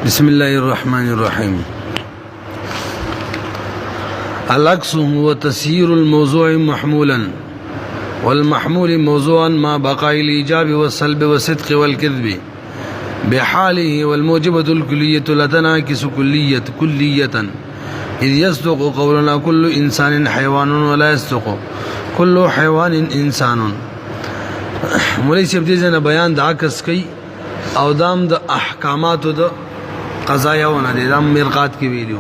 بسم الله الرحمن الرحيم. العكس هو تسيير الموضوع محمولا والمحمول موضوعا مع بقاء الإيجاب والسلب والصدق والكذب بحاله، والموجبة الكلية لا تنعكس كلية إذ يصدق قولنا كل إنسان حيوان ولا يصدق كل حيوان إنسان. مولوی صاحب دې نه بیان د عکس کوي او دام د احکامات د قضایاونه د مرقات کې ویلو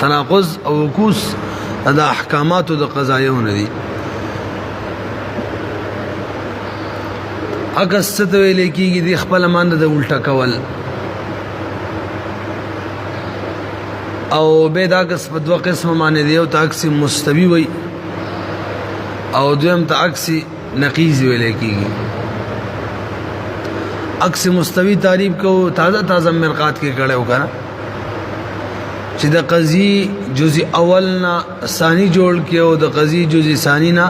تناقض او عکوس د احکامات د قضایاونه دي. عکس څه ته ویل کېږي؟ د خپل مانده د الټا کول او به دا عکس په دوه قسمه معنی دی. یو ته عکس مستوی وي او دویم ته عکس نقیز ویل کېږي. عکس مستوی تعریف کو تازه مرقات کې کړه وکړه چې د قضیه جزء اول نه ثانی جوړ کې او د قضیه جزء ثانی نه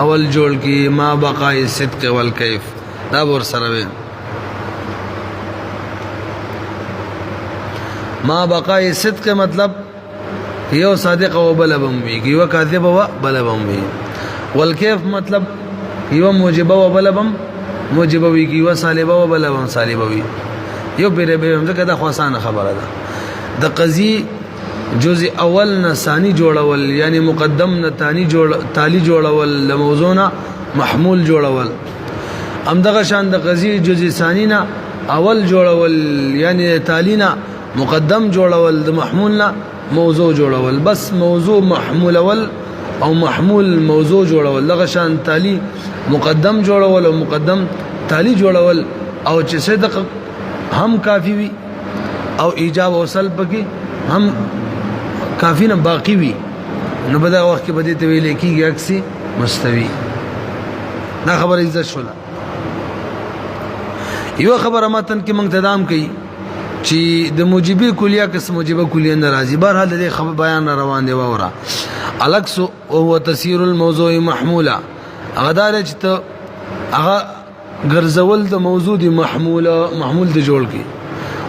اول جوړ کې ما بقاء الصدق والکیف دا ور سره وي. ما بقاء الصدق مطلب یو صادق او بل بموي، یو کاذب او بل بموي. والکیف مطلب یو موجبه و بل بم موجبه وی، یو سالبه و بل بم سالبه وی. یو پیره به هم دا خاصانه خبره ده. د قضیه جزء اول نه ثانی جوړول یعنی مقدم نه تالی جوړول، د موضوع نه محمول جوړول. همدغه شان د قضیه جزء ثانی نه اول جوړول یعنی تالی نه مقدم جوړول، د محمول نه موضوع جوړول. بس موضوع محمول اول او محمول موضوع جوړول، دغه شان تالی مقدم جوړول او مقدم تالی جوړول. او چې صدق هم کافی وي او ایجاب او سلب کې هم کافی نه باقی وي، نو په دا وخت کې بده ته ویل کېږي عکس مستوی. دا خبره عزت شوله. یو خبره متن کې موږ تدام کوي چې د موجبه کلیه کس موجبه کلیه ناراضي. بهر حال دې خبر بیان روان دی وره. العکس وهو تسيير الموضوع محمولا، غدار چې ته هغه ګرځول د موضوع دی محمول د جوړ کی،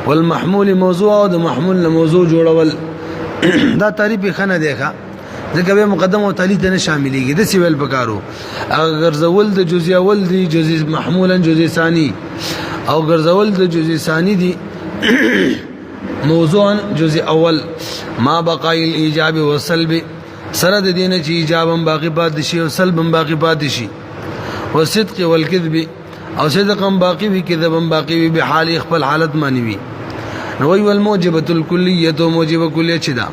والمحمول موضوع او د محمول موضوع جوړول. دا تعریف خنه دیکھا ځکه به مقدم او تالی ته نه شاملېږي. د سیول پکارو هغه ګرځول د جزء اول دی جزء محمولا جزء ثانی، او ګرځول د جزء ثانی دی موضوعا جزء اول ما بقاء الايجاب والسلب، سره د دینه چې ایجابم باقی پاتې شي او سلبم باقی پاتې شي. والصدق والكذب، او صدقم باقی وي کذبم باقی وي، به حال خپل حالت مانی وي. نو وی والموجبه الكليه، موجبه کلیه چې دا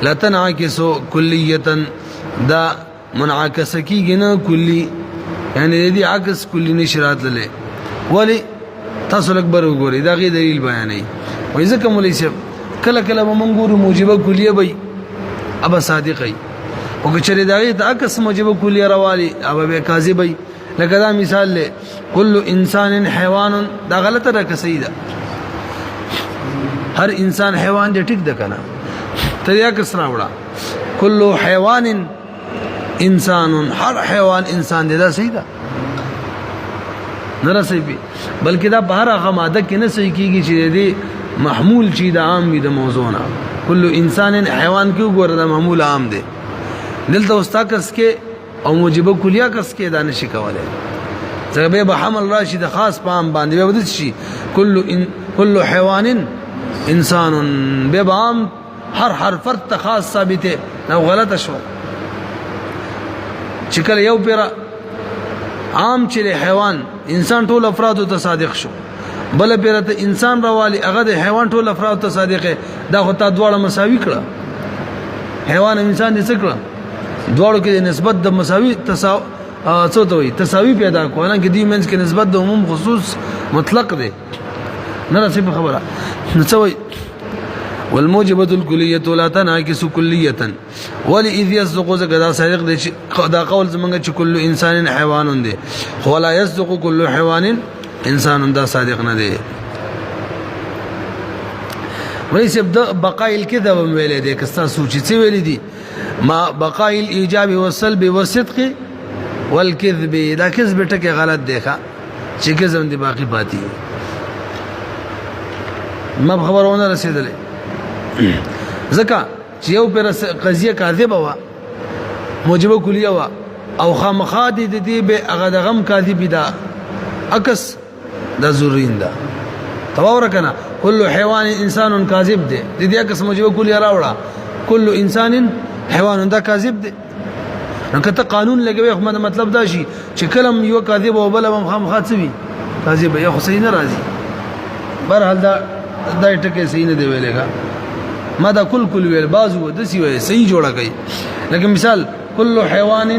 لا تنعكس كليه، دا منعکس کیږي نه کلی، یعنی دې عکس کلی نشرات لله. ولی تاسو اکبر وګورئ دا غي دلیل بیانې. وای ځکه مولوی صاحب کله کله مونږ ګورو موجبه کلیه وي ابا صادقي، او که چېرې دا غي د عکس موجبه کلیه راوالي ابا به کاذب وي. لکه دا مثال له کل انسان حیوان، دا غلطه ده که صحیح ده؟ هر انسان حیوان دې ټیک ده کنه؟ ته یا کس راوړه کل حیوان انسان، هر حیوان انسان دې، دا صحیح ده؟ نه صحیح وي، بلکې دا بهر هغه ماده کې نه صحیح کیږي چې دې محمول چی دا عام وي د موضوع نه. کل انسان حیوان کې وګوره دا محمول عام دی. دلته استا کس کې او موجبه کلیه کس کې دا نشي کولای، ځکه به حمل راشي د خاص پام باندې به ودی شي کل حیوان انسان، به عام هر فرد خاص ثابته. نو غلطه شو چې کله یو پیرا عام چې حیوان انسان ټول افراد ته صادق شو، بل پیرته انسان راوالی هغه د حیوان ټول افراد ته صادقه، دا خو تا دواړه مساوي کړه. حیوان او انسان دې څه کړه؟ دواړو کې نسبت د مساوي څه ته وي؟ تساوي پیدا کوله کې دې منځ کې نسبت د عموم خصوص مطلق دی. نه رسېب خبره نو څه وي؟ والموجبه الكليه لا تنعكس كليه، ولئذ يصدق ذا صادق دی. دا قول زمونږ چې کل انسان حیوان دی، خو لا يصدق كل حیوان انسان، دا صادق نه دی. وليس بقاء الكذب ویلې دي کستا سوچي څه ویلې دي؟ ما بقاء الايجاب والسلب والصدق والكذب، دا کذب ټکي غلط دی ښا چې کذب دی باقی پاتې. ما خبرونه رسیدلې ځکه چې یو پر قضیه کاذبه وا موجبه کلیه وا او خامخا دي د دې به هغه د غم کاذب دا عکس د زورین دا تواور کنه کل حیوان انسان کاذب دی د دې عکس موجبه کلیه راوړه کل انسان حیوان دا کاذب دی نو کته قانون لګوي خو مطلب دا شي چې کلم یو کاذب او بل هم خامخا څه وي کاذب یو حسین راضي برحال دا ټکي صحیح نه دی ویلګه ما دا کل ویل بازو د سی وی صحیح جوړه کوي لکه مثال کل حیوان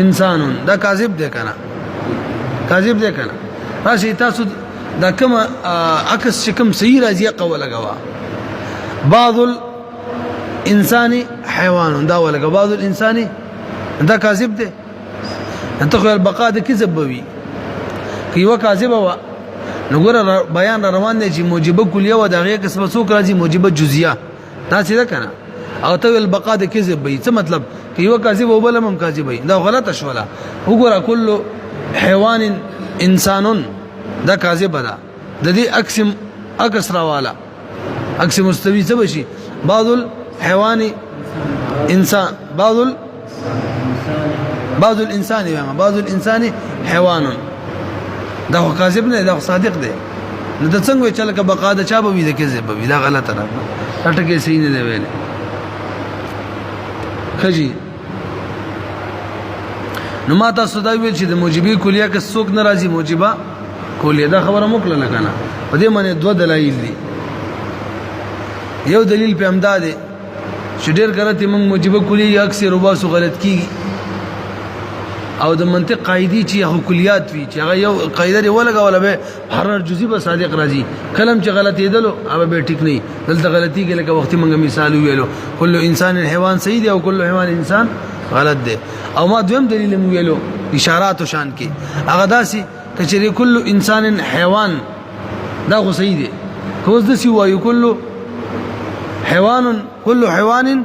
انسان دا کاذب دی کنه کاذب دی کنه راشي تاسو دا کوم عکس چې کوم صحیح راځي قول لګوا بعض الانسان حیوان دا ولګه بعض الانسان دا کاذب دی انت خو البقاء د کذب وي کیو کاذب وا نو ګور بیان روان دی چې موجبه کلیه و دغه قسمه څوک راځي موجبه جزئیه دا څه ده کنه او ته البقاء د کذب وي څه مطلب کیو کاذب او بل هم کاذب وي دا غلطه شوله وګوره کل حیوان انسان دا کاذب ده د دې عکس راواله عکس مستوی څه بشي بعض الحيوان انسان بعض الانسان حيوان دا خو کاذب نه دا صادق دی نو د څنګه چې لکه بقا د چا به وي د کذب به وي دا غلطه ده ټکه صحیح نه دی ویل خجی نو ما تاسو دا ویل چې د موجبه کلیه که څوک ناراضي موجبه کلیه دا خبره موکله نه کنه په دې معنی دوه دلایل دي یو دلیل په امداد چې ډېر غلطي موږ موجبه کلیه اکثر وباسو غلط کیږي او د منطق قاعده چې هغه کلیات وي چې هغه یو قاعده دی ولګه ولا به هر جزئی به صادق راځي کلم چې غلطي دلو هغه به ټیک نه دلته غلطي کې لکه وخت موږ مثال ویلو کله انسان حیوان صحیح دی او کله حیوان انسان غلط دی او ما دویم دلیل مو ویلو اشارات او شان کې هغه داسي کچري کله انسان حیوان دا خو صحیح دی کوز دسی وایو کله حیوان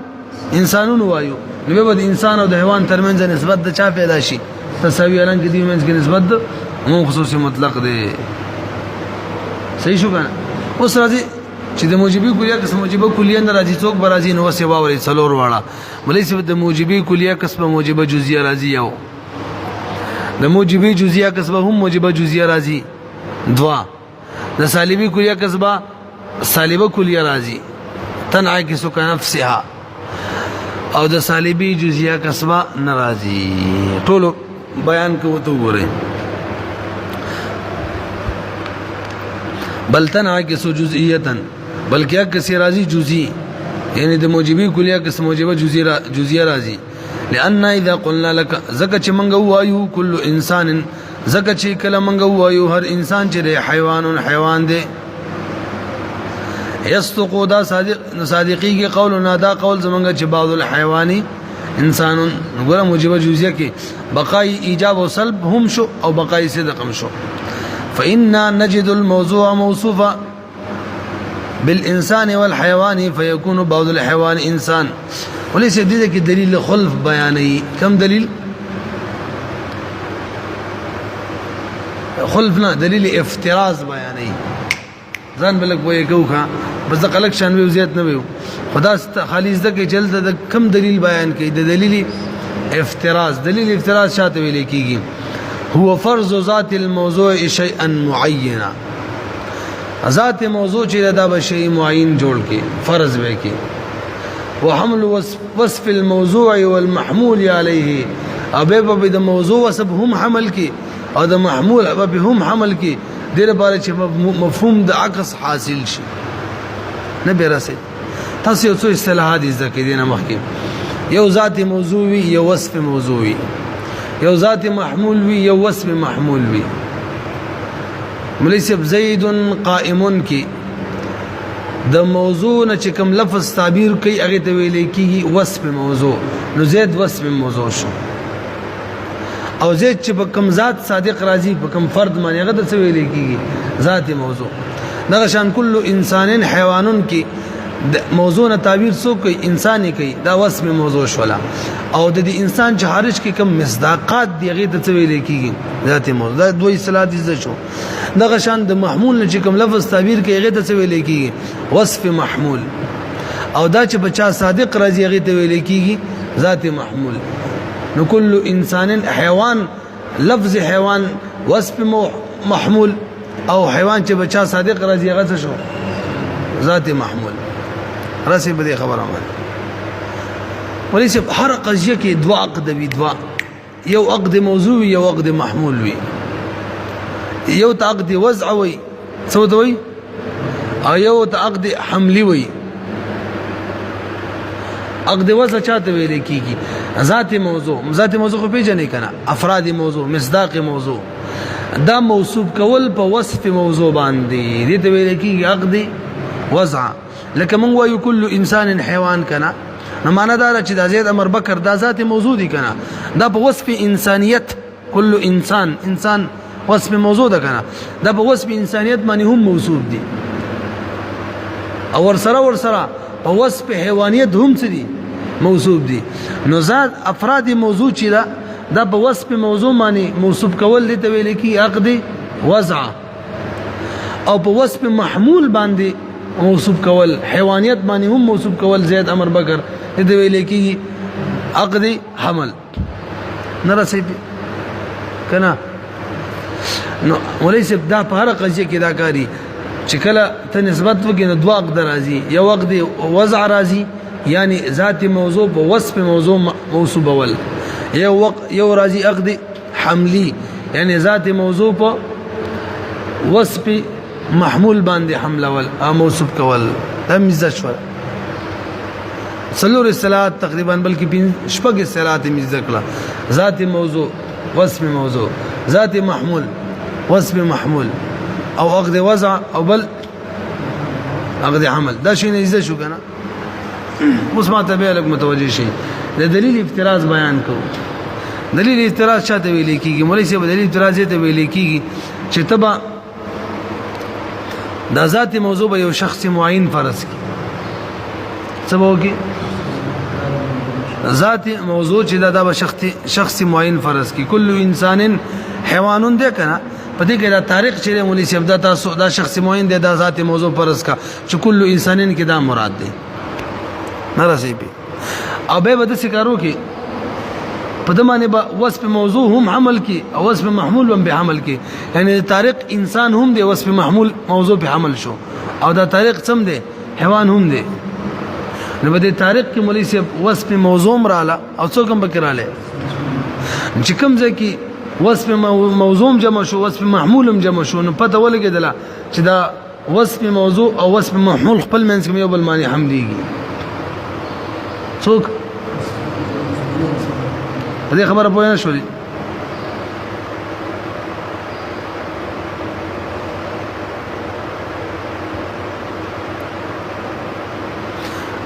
انسانون وایو نو به د انسان او د حیوان ترمنځ نسبت د چا پیدا شي تساوی الان کې دی منځ کې نسبت مو خصوصي مطلق دی صحیح شو کنه اوس راځي چې د موجبه کلیه قسم موجبه کلیه نه راځي څوک برازي نو وسه باورې څلور واړه ملي څه د موجبه کلیه قسم موجبه جزئیه راځي یو د موجبه جزئیه قسم هم موجبه جزئیه راځي دوا د سالبه کلیه قسم سالبه کلیه راځي تنعكس كنفسها او د سالبي جزئیه کسبه ناراضي ټول بیان کوو ته وګوره بل تنعكس جزئيه بلکې کسي راضي جزئي یعنی د موجبي کلیه قسم موجبه جزئیه راضي لان اذا قلنا لك زکه چې منغو وایو كل انسان زکه چې کله منغو وایو هر انسان چې حیوان دی یصدقو دا صادقی کی قولنا دا قول زمونږ چې بعض الحيوان انسان وګوره موجبه جزئیه کې بقای ایجاب او سلب هم شو او بقای صدق هم شو فإنا نجد الموضوع موصوفا بالإنسان والحيوان فيكون بعض الحيوان إنسان وليس دې کې دلیل خلف بیانې کم دلیل خلفنا دلیل افتراض بیانې ځان بلک وې کوخه بس قلق شان وی زیات نه وي خدا خالص د کې جلد د کم دلیل بیان کوي د دلیل افتراض شاته ویل کیږي هو فرض ذات الموضوع شيئا معينا ذات موضوع چې دا به شی معین جوړ کې فرض وکي وحمل وصف الموضوع والمحمول عليه ابه به د موضوع وصف هم حمل کې او د محمول به هم حمل کې دغه باره چې مفهوم د عکس حاصل شي نه بیرسه تاسو یو څه اصطلاحات ذکر دي نه مخکې یو ذات موضوع وي یو وصف موضوع وي یو ذات محمول وي یو وصف محمول وي ملیسب زید قائم کی د موضوع نه چې کوم لفظ تعبیر کوي هغه ته ویل کیږي وصف موضوع نو زید وصف موضوع شو او زید چې په کوم ذات صادق راځي په کوم فرد باندې هغه ته ویل کیږي ذات موضوع دغه شان کل انسان حیوانون کی موضوع نه تعبیر څوک کوي انسان کوي دا وصف موضوع شولا او د دې انسان چې خارج کې کم مصداقات دی هغه ته ویل کېږي ذات موضوع دا دوی اصطلاحات دي شو دغه شان د محمول نه چې کوم لفظ تعبیر کوي هغه ته ویل کېږي وصف محمول او دا چې بچا صادق راځي هغه ته ویل کېږي ذات محمول نو کل انسان حیوان لفظ حیوان وصف محمول او حیوان چې بچا صادق راځي هغه څه شو ذات محمول راسي بده خبره ما وليس هر قضيه کې دوا عقد وي دوا یو عقد موضوع یو عقد محمول وي یو عقد وضع وي څه وي او یو عقد حملی وي عقد وضع چاته ویل کیږي ذات موضوع خو پیژنې کنه افراد موضوع مصداق موضوع دا موصوف کول په وصف موضوع باندې دې ته ویل کیږي عقد وضع لکه من وایو کل انسان حیوان کنا نو معنا دا چې دا زید امر بکر دا ذات موضوع دي کنا دا په وصف انسانیت کل انسان وصف موضوع ده کنا دا په وصف انسانیت باندې هم موصوف دي او ورسره په وصف حیوانیت هم څه دي موصوف دي نو ذات افراد موضوع چې دا په وصف موضوع باندې موصوف کول دي ته ویل کی عقد وضع او په وصف محمول باندې موصوف کول حیوانیت باندې هم موصوف کول زید امر بکر دې ویل کی عقد حمل نرسي کنا نو وليس دا په هر قضيه کې دا کاری چې کله ته نسبت وکې نو دوه عقد راځي یو عقد وضع راځي یعنی ذات موضوع په وصف موضوع موصوف ول یو راځي عقد حملی یعنی ذات موضوع په وصف محمول باندې حمله ول او موصوف کول دا مزه شو څلور صلات تقریبا بلکې شپږ صلات مزه کړه ذات موضوع وصف موضوع ذات محمول وصف محمول او عقد وضع او بل عقد حمل دا شي نه زده شو کنه اوس ما ته به لګ متوجي شي د دلیل افتراض بیان کو دلیل افتراض چاته ویل کیږي مولوی صاحب دلیل افتراض ته ویل کیږي چې تبا دا ذات موضوع به یو شخص معین فرض کی سبو کی ذات موضوع چې دا به شخص معین فرض کی کل انسان حیوانون ده کنه پدې کې دا تاریخ چې مولوی صاحب دا تاسو دا شخص معین ده دا ذات موضوع فرض کا چې کل انسانین کې دا مراد ده ناراضي به او به د سکارو کې په دمانه به وصف موضوع هم عمل کې او وصف محمول هم به عمل کې یعنی طارق انسان هم دی وصف محمول موضوع به عمل شو او دا طارق سم دی حیوان هم دی نو به د طارق کې مولوی صاحب وصف موضوع رااله او څوک هم بکراله چې کوم ځکه وصف موضوع جمع شو وصف محمول هم جمع شو نو پته ولګیدله چې دا وصف موضوع او وصف محمول خپل منځ کې یو بل معنی حمليږي څوک دې خبره پوه نه شولې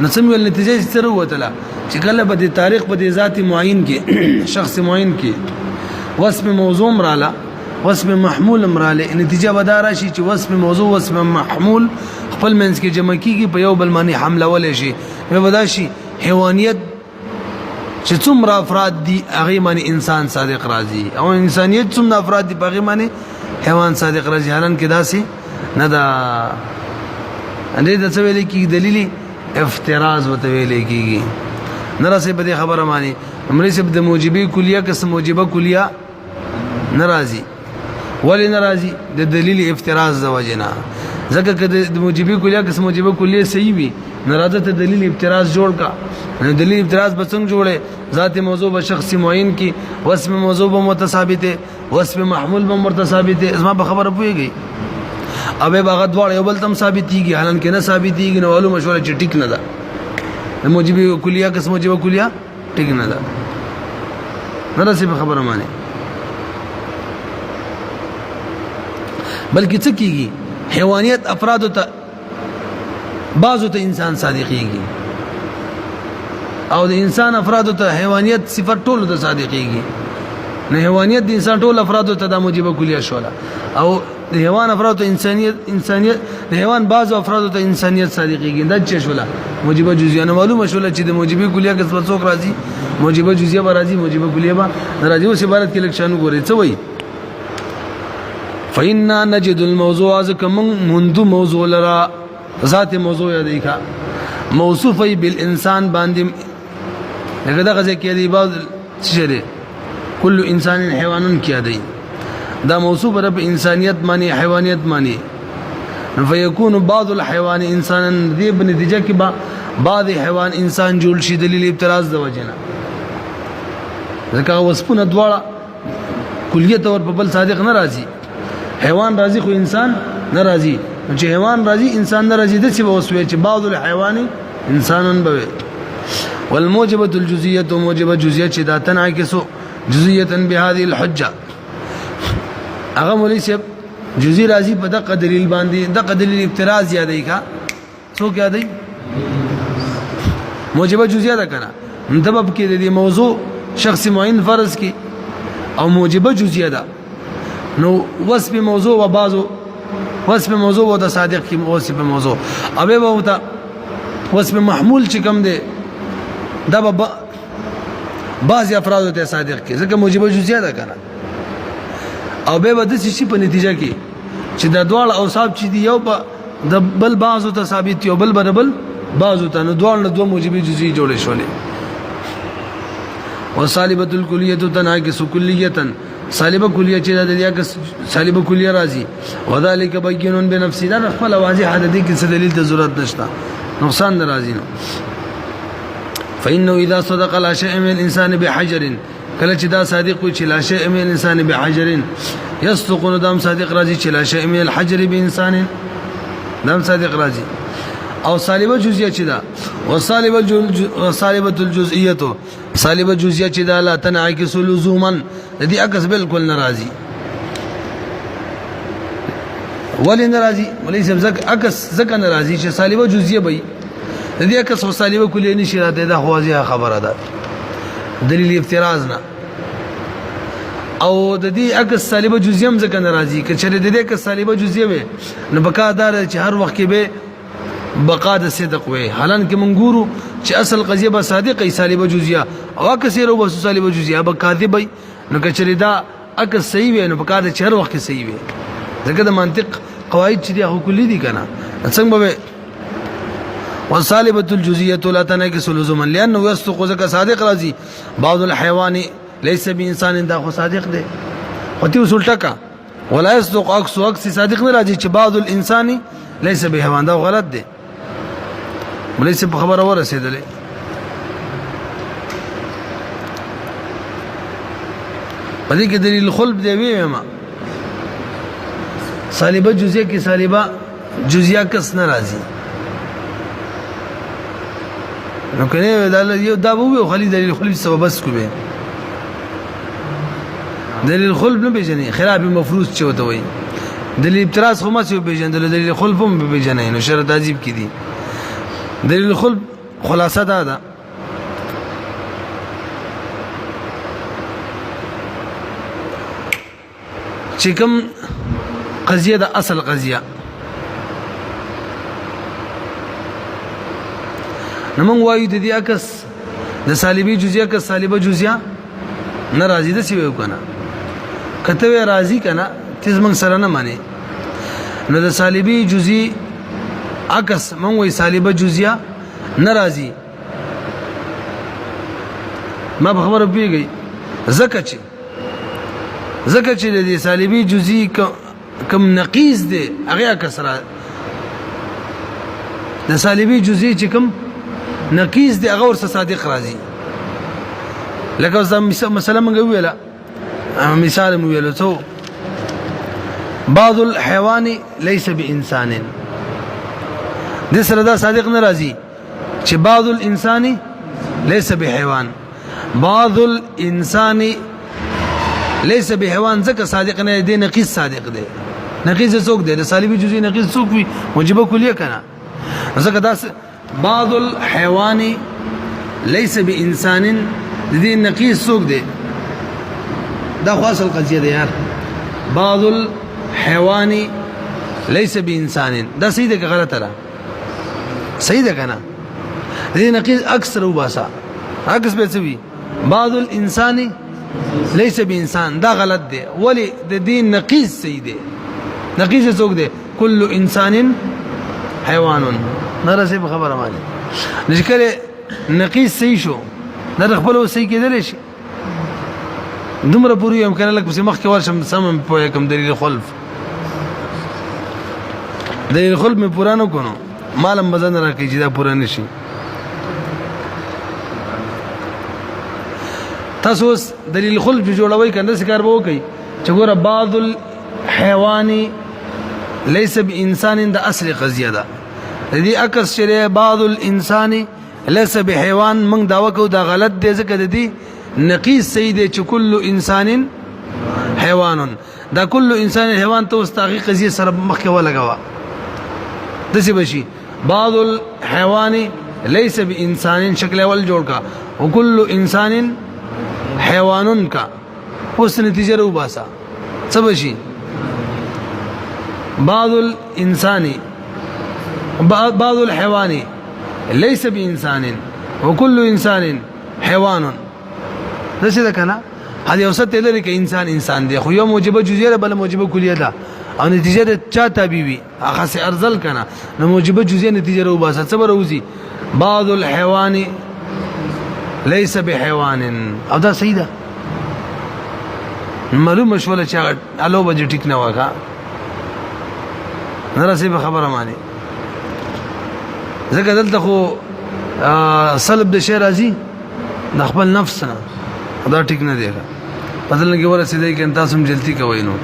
نو څنګه نتیجه سره وته چې کله به د تاریخ په ذات معین کې شخص معین کې وصف موضوع رااله وصف محمول رااله نتیجه بدار شي چې وصف موضوع وصف محمول خپل منځ کې جمع کیږي په یو بل معنی حمله ولې شي به ودا شي حیوانیت چې څومره افراد دي هغه معنی انسان صادق راځي او انسانیت څومره افراد دي هغه معنی حیوان صادق راځي حالان کې داسې نه دا اندې د څه ویل کې دلیل افتراض وته ویل کېږي نرسي په دې خبره معنی امري سب د موجبي کلیه قسم موجبه کلیه ناراضي ولی ناراضي د دلیل افتراض د وجنا ځکه کده د موجبي کلیه قسم موجبه کلیه صحیح وي ناراضه ته دلیل افتراض جوړ کا نو دلیل افتراض به څنګه جوړه ذات موضوع به شخص معین کی وصف موضوع به متثابته وصف محمول به متثابته اسما به خبره پويږي اوبه باغ دوړ یو بل تم ثابتيږي حالان کې نه ثابتيږي نو ولو مشوره چې ټیک نه ده د موجبي کلیه قسم موجبه کلیه ټیک نه ده نرسي به خبره معنی بلکې څه کیږي حیوانیت افراد ته بعضو ته انسان صادقيږي او د انسان افراد ته حیوانیت صفات ټول ته صادقيږي نه حیوانیت د انسان ټول افراد ته د موجبه کلیه شوله او د حیوان افراد ته انسانیت د حیوان بعض افراد ته انسانیت صادقېږي دا چې شولا موجبه جزئیه نه معلومه شولا چې د موجبه کلیه کې څه څوک راځي موجبه جزئیه به راځي موجبه کلیه به راځي اوس عبارت کې لکشانو ګوري څه وایي فإنا نجد الموضوع ذکر منذ موضوع لرا ذات موضوع یادی کا موصوفی بالانسان باندې لکه دا غځه کې دی بعض شری کل انسان حیوان کیا دی دا موصوف رب انسانیت معنی حیوانیت معنی فیکون بعض الحيوان انسانا دی بنتیجه کې بعض حیوان انسان جوړ شي دلیل ابتراز د وجنه ځکه وسپونه دواړه کلیت اور په بل صادق ناراضي حیوان راضي خو انسان ناراضي چې حیوان راضي انسان ناراضي د څه وسوي چې بعض الحيوان انسانا به والموجبه الجزئيه موجبه جزئيه چې دا تنعكس جزئيه بهذه الحجه هغه مولوی صاحب جزئی راضی په دغه دلیل باندې دغه دلیل ابتراز یادای کا څوک یادای موجبه جزئیه ده کنه مطلب کې د موضوع شخص معین فرض کی او موجبه جزئیه ده نو وصف موضوع و بعضو وصف موضوع و د صادق کی وصف موضوع اوبه وته وصف محمول چې کوم ده دا به بعض افراد ته صادق کی ځکه موجبه جزئیه ده کنه او به د شي په نتیجه کې چې د دوړ اوصاف چې دی یو په د بل بعضو ته ثابت یو بل برابر بعضو ته نو دوړ له دوه موجبي جزئي جوړې شولې وصالبه الکلیه تناقص کلیه صالبه کلیه چې د دې کې صالبه کلیه راځي وذالک بینون بنفسه دا خپل واضح حددي کې څه دلیل ته ضرورت نشته نقصان ناراضي نو فانه اذا صدق لا شيء من الانسان بحجر کله چې دا صادق وي چې لا شيء من الانسان بحجر يصدق ندم صادق راځي چې لا شيء من الحجر بانسان دم صادق راځي او صالبه جزئیه چې دا وصالبه الجزئیه صالبه جزئیه چې دا لا تنعكس لزوما د دې عکس بالکل ناراضي ولې ناراضي ولې سبزک عکس ځکه ناراضي چې صالبه جزئیه وي د دې عکس او صالبه کلیه نشي راته دا واضحه خبره ده دلیل افتراض نه او د دې عکس صالبه جزئیه هم ځکه ناراضي چې د دې عکس صالبه جزئیه وي نو بقادار چې هر وخت کې به بقا د صدق وي حالان کې منګورو چې اصل قضیه به صادقه صالبه جزئیه او کثیرو به صالبه جزئیه به کاذب وي نو کچری دا عکس صحیح وي نو بقا د هر وخت کې صحیح وي ځکه د منطق قواعد چې دی کلی دي کنه څنګه به وصالبه الجزئيه لا تنقص لزوما لانه يصدق ذك صادق راضي بعض الحيوان ليس بانسان دا خو صادق دی وتی وصول ټکا ولا يصدق عكس صادق نه راځي چې بعض الانسان ليس بحيوان دا غلط دی وليس خبره ورسېدلې پدې کې دلیل خلب دی ویما صالبه جزئیه کې صالبه جزئیه کس نه راځي نو کنه دا وو خلی دلیل خلب سبب بس کو به دلیل خلب نه بيجنې خلاف مفروض چوته وي دلیل ابتراز خو ما څه بيجندل دلیل خلب هم بيجنې نو شرط عجیب کی دي دلیل خلب خلاصه ده چې کوم قضیه د اصل قضیه نمون وایو د دې عکس د صالبي جزئیه که صالبه جزئیه ناراضي ده سی ویو کنه کته راضي کنه تیز من سره نه مانی نو د صالبي جزئی عکس مون وای صالبه جزئیه ناراضي ما به خبره پیږي زکه چې د صالبي جزئی کم نقیض دی هغه کسره د صالبي جزئی چې کم نقیض دی هغه ورسره صادق راځي لکه زم مثلا موږ ویلا مثال مو ویلو څو بعض الحيوان ليس بانسان د سره دا صادق نه راځي چې بعض الانسان ليس بحيوان بعض الانسان ليس بحيوان ځکه صادق نه دی نقیض صادق دی نقیض څوک دی د صالبي جزئی نقیض څوک وي موجبه کلیه کنه ځکه دا بعض الحيوان ليس بانسان دې نقيص څوک دی دا خاص القضيه ده یار بعض حیوان ليس بانسان دا صحیح ده که غلطه ده صحیح ده کنه دې نقیض اکثر وباسا عکس به څه وي بعض الانسان ليس بانسان دا غلط ده ولی د دې نقیض صحیح ده نقیض څوک ده كل انسان حیوان نرسه خبره مانی نشکره نقیض صحیح شو دا خپل صحیح کېدل شي دومره پوری هم کنه لکه مخ کې ورشم سم په کوم دلیل خلف دلیل خلف می پورانو کونو مالم مزن راکې چې دا پورا نشي تاسو دلیل خلف جوړوي کنه څه کار به وکي چې ګوره بعض الحيوان ليس بانسان د اصل قضیه ده دې عکس شری بعض الانسان ليس بحيوان موږ دا وکړو دا غلط دی ځکه د دې نقیص صحیح دی چې کل انسان حیوان دا کل انسان حیوان ته واستغی قضیه سره مخکې ولګوا دسی بشي بعض الحيوان ليس بانسان شکل اول جوړ کا وكل انسان حیوان کا اوس نتیجه رو باسا څه بشي بعض الانسان بعض الحيوان ليس بانسان وكل انسان حيوان دسه ده کنه هدي اوسط لري کې انسان دی خو یو موجبه جزئیه بل موجبه کلیه ده او نتیجه د چا تابع وي هغه سي ارزل کنه نو موجبه جزئیه نتیجه رو باسه څه بروزي بعض الحيوان ليس بحيوان او دا صحیح ده معلومه شوله چې الو بجې ټیک نه وکا نرسه به خبره مانی ځکه دلته خو سلب د شی راځي د خپل نفس نه دا ټیک نه دی بدل کې ورسېدای کې تاسو هم جلتی کوي نو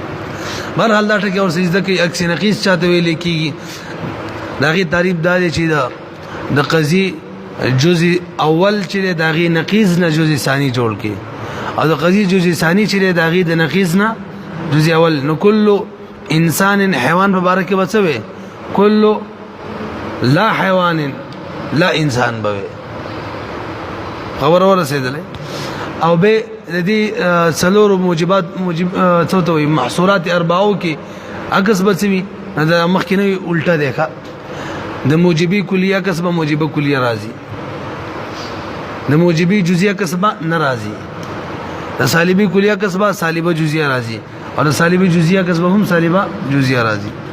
بهر حال دا ټکی اور سجده کې عکس نقیص چاته ویل کېږي داغي تعریف دار چې د قضیه جزء اول چې داغي نقیص نه جزء ثانی جوړ کې او د قضیه جزء ثانی چې داغي د نقیص نه جزء اول نو کله انسان حیوان په باره کې وڅوي کله لا حیوان لا انسان به خبر ورسېدلې او به د دې څلور موجبات څه ته وي محصورات اربعو کې عکس بچوي دا مخکینه الټا دیکھا د موجبي کلیه کسبه موجبه کلیه راځي د موجبي جزئیه کسبه ناراضي د سالبي کلیه کسبه سالبه جزئیه راځي او د سالبي جزئیه کسبه هم سالبه جزئیه راځي